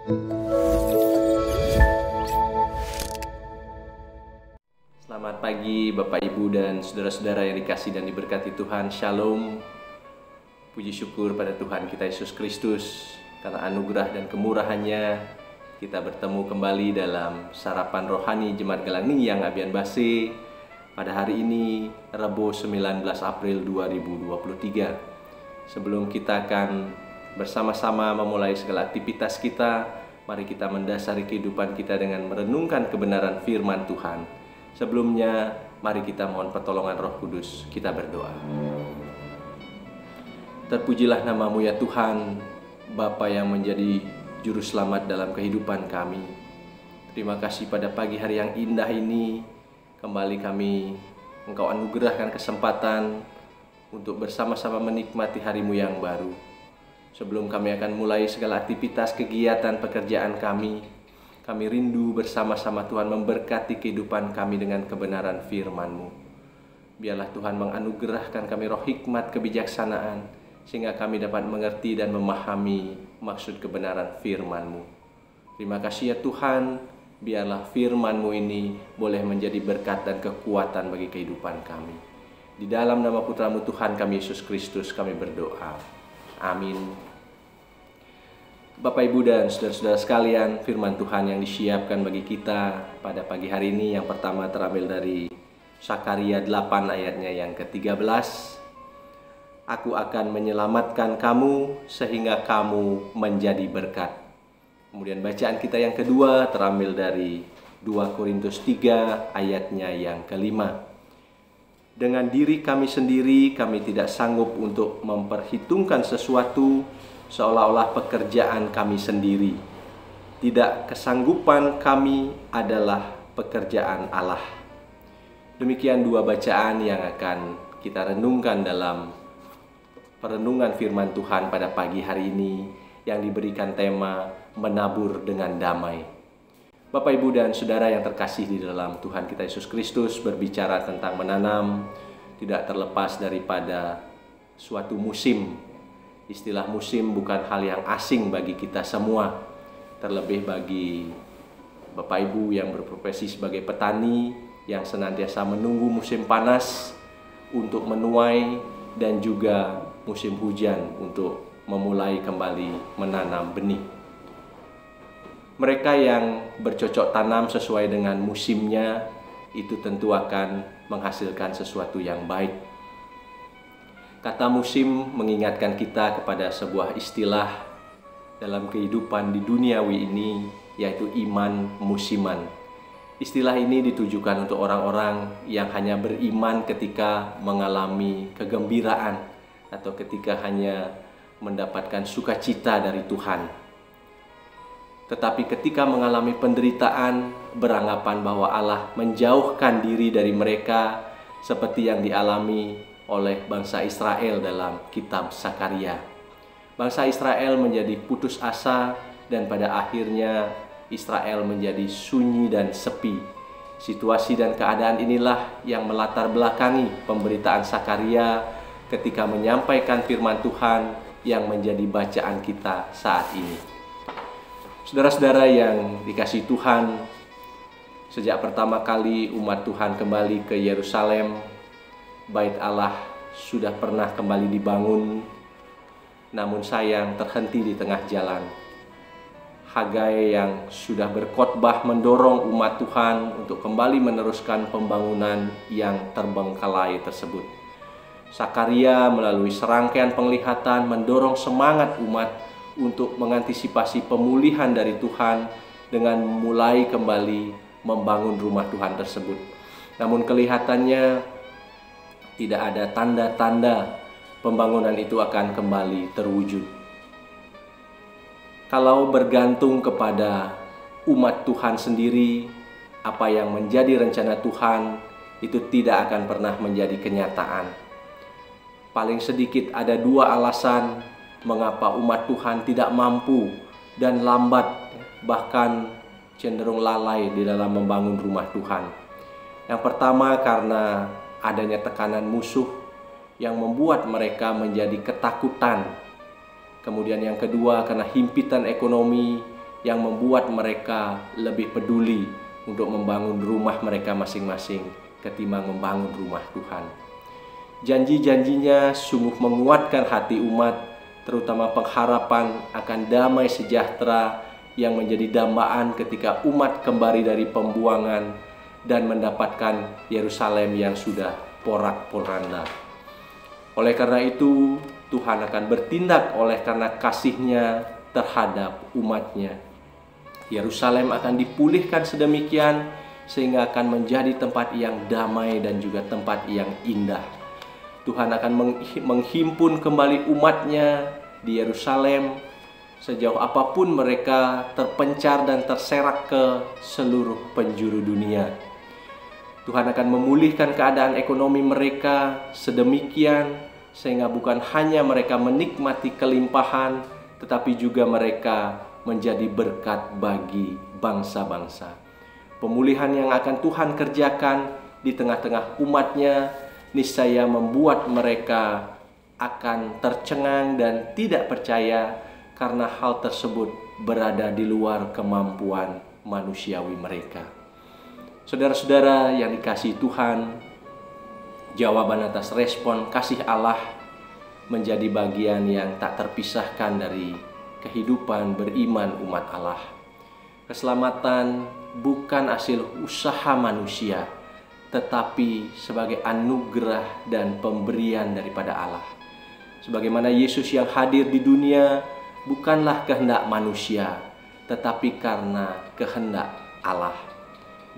Selamat pagi Bapak Ibu dan saudara-saudara yang dikasihi dan diberkati Tuhan. Shalom. Puji syukur pada Tuhan kita Yesus Kristus, karena anugerah dan kemurahan-Nya kita bertemu kembali dalam sarapan rohani Jemaat Galang Yang Abian Base pada hari ini, Rabu 19 April 2023. Sebelum kita akan bersama-sama memulai segala aktivitas kita, mari kita mendasari kehidupan kita dengan merenungkan kebenaran firman Tuhan. Sebelumnya, mari kita mohon pertolongan Roh Kudus. Kita berdoa. Terpujilah nama-Mu ya Tuhan, Bapa yang menjadi juru selamat dalam kehidupan kami. Terima kasih pada pagi hari yang indah ini, kembali Engkau anugerahkan kesempatan untuk bersama-sama menikmati hari-Mu yang baru. Sebelum kami akan mulai segala aktivitas, kegiatan, pekerjaan kami rindu bersama-sama Tuhan memberkati kehidupan kami dengan kebenaran firman-Mu. Biarlah Tuhan menganugerahkan kami roh hikmat, kebijaksanaan, sehingga kami dapat mengerti dan memahami maksud kebenaran firman-Mu. Terima kasih ya Tuhan, biarlah firman-Mu ini boleh menjadi berkat dan kekuatan bagi kehidupan kami. Di dalam nama Putra-Mu Tuhan kami Yesus Kristus kami berdoa. Amin. Bapak Ibu dan saudara-saudara sekalian, firman Tuhan yang disiapkan bagi kita pada pagi hari ini yang pertama terambil dari Sakaria 8 ayatnya yang ke-13. Aku akan menyelamatkan kamu sehingga kamu menjadi berkat. Kemudian bacaan kita yang kedua terambil dari 2 Korintus 3 ayatnya yang ke-5. Dengan diri kami sendiri kami tidak sanggup untuk memperhitungkan sesuatu seolah-olah pekerjaan kami sendiri. Tidak, kesanggupan kami adalah pekerjaan Allah. Demikian dua bacaan yang akan kita renungkan dalam perenungan firman Tuhan pada pagi hari ini yang diberikan tema menabur dengan damai. Bapak, Ibu, dan Saudara yang terkasih di dalam Tuhan kita Yesus Kristus, berbicara tentang menanam tidak terlepas daripada suatu musim. Istilah musim bukan hal yang asing bagi kita semua, terlebih bagi Bapak Ibu yang berprofesi sebagai petani yang senantiasa menunggu musim panas untuk menuai dan juga musim hujan untuk memulai kembali menanam benih. Mereka yang bercocok tanam sesuai dengan musimnya itu tentu akan menghasilkan sesuatu yang baik. Kata musim mengingatkan kita kepada sebuah istilah dalam kehidupan di duniawi ini, yaitu iman musiman. Istilah ini ditujukan untuk orang-orang yang hanya beriman ketika mengalami kegembiraan atau ketika hanya mendapatkan sukacita dari Tuhan. Tetapi ketika mengalami penderitaan, beranggapan bahwa Allah menjauhkan diri dari mereka seperti yang dialami oleh bangsa Israel dalam kitab Sakaria. Bangsa Israel menjadi putus asa dan pada akhirnya Israel menjadi sunyi dan sepi. Situasi dan keadaan inilah yang melatar belakangi pemberitaan Sakaria ketika menyampaikan firman Tuhan yang menjadi bacaan kita saat ini. Saudara-saudara yang dikasihi Tuhan, sejak pertama kali umat Tuhan kembali ke Yerusalem, Bait Allah sudah pernah kembali dibangun, namun sayang terhenti di tengah jalan. Hagai yang sudah berkhotbah mendorong umat Tuhan untuk kembali meneruskan pembangunan yang terbengkalai tersebut. Sakaria melalui serangkaian penglihatan mendorong semangat umat untuk mengantisipasi pemulihan dari Tuhan dengan mulai kembali membangun rumah Tuhan tersebut. Namun kelihatannya tidak ada tanda-tanda pembangunan itu akan kembali terwujud. Kalau bergantung kepada umat Tuhan sendiri, apa yang menjadi rencana Tuhan itu tidak akan pernah menjadi kenyataan. Paling sedikit ada dua alasan mengapa umat Tuhan tidak mampu dan lambat, bahkan cenderung lalai di dalam membangun rumah Tuhan. Yang pertama, karena adanya tekanan musuh yang membuat mereka menjadi ketakutan. Kemudian yang kedua, karena himpitan ekonomi yang membuat mereka lebih peduli untuk membangun rumah mereka masing-masing ketimbang membangun rumah Tuhan. Janji-janjinya sungguh menguatkan hati umat, terutama pengharapan akan damai sejahtera yang menjadi dambaan ketika umat kembali dari pembuangan dan mendapatkan Yerusalem yang sudah porak-poranda. Oleh karena itu, Tuhan akan bertindak oleh karena kasih-Nya terhadap umat-Nya. Yerusalem akan dipulihkan sedemikian sehingga akan menjadi tempat yang damai dan juga tempat yang indah. Tuhan akan menghimpun kembali umat-Nya di Yerusalem sejauh apapun mereka terpencar dan terserak ke seluruh penjuru dunia. Tuhan akan memulihkan keadaan ekonomi mereka sedemikian sehingga bukan hanya mereka menikmati kelimpahan, tetapi juga mereka menjadi berkat bagi bangsa-bangsa. Pemulihan yang akan Tuhan kerjakan di tengah-tengah umat-Nya niscaya membuat mereka akan tercengang dan tidak percaya karena hal tersebut berada di luar kemampuan manusiawi mereka. Saudara-saudara yang dikasihi Tuhan, jawaban atas respon kasih Allah menjadi bagian yang tak terpisahkan dari kehidupan beriman umat Allah. Keselamatan bukan hasil usaha manusia, tetapi sebagai anugerah dan pemberian daripada Allah. Sebagaimana Yesus yang hadir di dunia bukanlah kehendak manusia, tetapi karena kehendak Allah.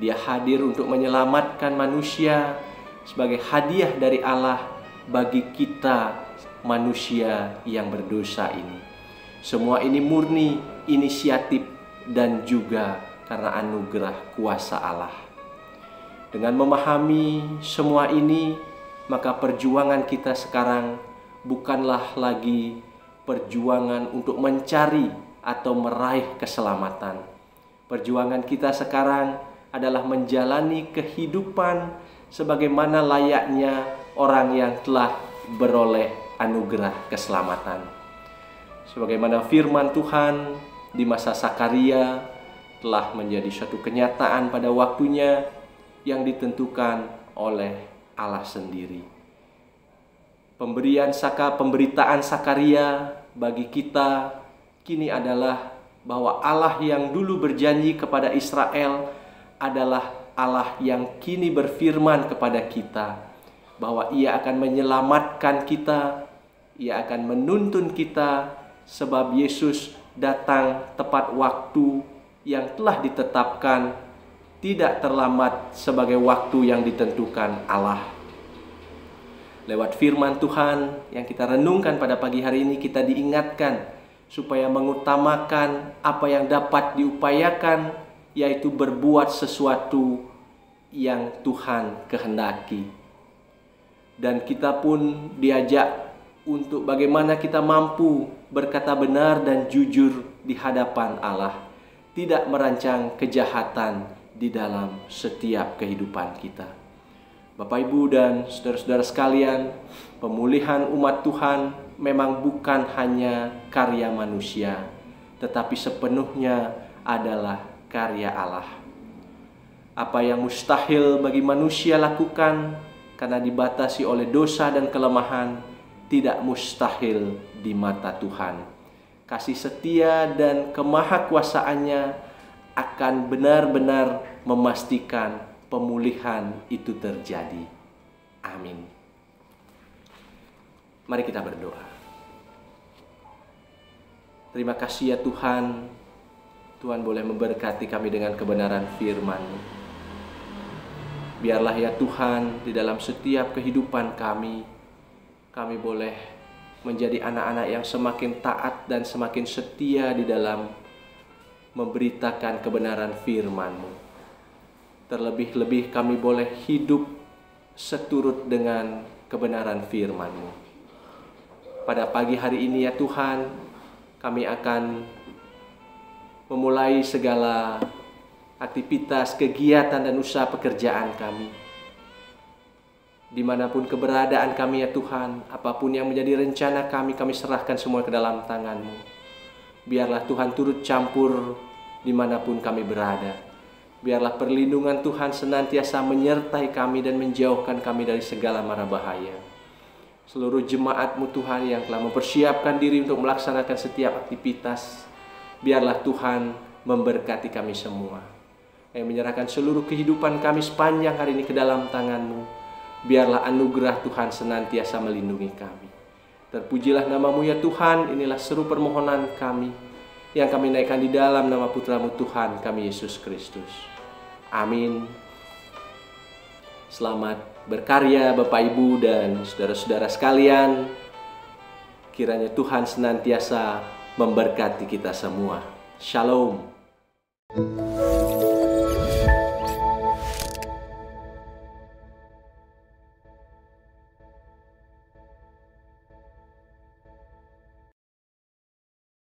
Dia hadir untuk menyelamatkan manusia sebagai hadiah dari Allah bagi kita manusia yang berdosa ini. Semua ini murni inisiatif dan juga karena anugerah kuasa Allah. Dengan memahami semua ini, maka perjuangan kita sekarang bukanlah lagi perjuangan untuk mencari atau meraih keselamatan. Perjuangan kita sekarang adalah menjalani kehidupan sebagaimana layaknya orang yang telah beroleh anugerah keselamatan. Sebagaimana firman Tuhan di masa Sakaria telah menjadi suatu kenyataan pada waktunya yang ditentukan oleh Allah sendiri. Pemberitaan Sakaria bagi kita kini adalah bahwa Allah yang dulu berjanji kepada Israel adalah Allah yang kini berfirman kepada kita bahwa Ia akan menyelamatkan kita, Ia akan menuntun kita, sebab Yesus datang tepat waktu yang telah ditetapkan, tidak terlambat sebagai waktu yang ditentukan Allah. Lewat firman Tuhan yang kita renungkan pada pagi hari ini, kita diingatkan supaya mengutamakan apa yang dapat diupayakan, yaitu berbuat sesuatu yang Tuhan kehendaki. Dan kita pun diajak untuk bagaimana kita mampu berkata benar dan jujur di hadapan Allah, tidak merancang kejahatan di dalam setiap kehidupan kita. Bapak, Ibu, dan saudara-saudara sekalian, pemulihan umat Tuhan memang bukan hanya karya manusia, tetapi sepenuhnya adalah karya Allah. Apa yang mustahil bagi manusia lakukan karena dibatasi oleh dosa dan kelemahan, tidak mustahil di mata Tuhan. Kasih setia dan kemahakuasaannya akan benar-benar memastikan pemulihan itu terjadi. Amin. Mari kita berdoa. Terima kasih ya Tuhan. Tuhan boleh memberkati kami dengan kebenaran firman-Mu. Biarlah ya Tuhan, di dalam setiap kehidupan kami boleh menjadi anak-anak yang semakin taat dan semakin setia di dalam memberitakan kebenaran firman-Mu. Terlebih-lebih kami boleh hidup seturut dengan kebenaran firman-Mu. Pada pagi hari ini ya Tuhan, kami akan memulai segala aktivitas, kegiatan, dan usaha pekerjaan kami. Dimanapun keberadaan kami ya Tuhan, apapun yang menjadi rencana kami serahkan semua ke dalam tangan-Mu. Biarlah Tuhan turut campur dimanapun kami berada. Biarlah perlindungan Tuhan senantiasa menyertai kami dan menjauhkan kami dari segala mara bahaya. Seluruh jemaat-Mu Tuhan yang telah mempersiapkan diri untuk melaksanakan setiap aktivitas, biarlah Tuhan memberkati kami semua. Kami menyerahkan seluruh kehidupan kami sepanjang hari ini ke dalam tangan-Mu. Biarlah anugerah Tuhan senantiasa melindungi kami. Terpujilah nama-Mu ya Tuhan. Inilah seru permohonan kami yang kami naikkan di dalam nama Putra-Mu Tuhan kami, Yesus Kristus. Amin. Selamat berkarya Bapak Ibu dan saudara-saudara sekalian. Kiranya Tuhan senantiasa memberkati kita semua. Shalom.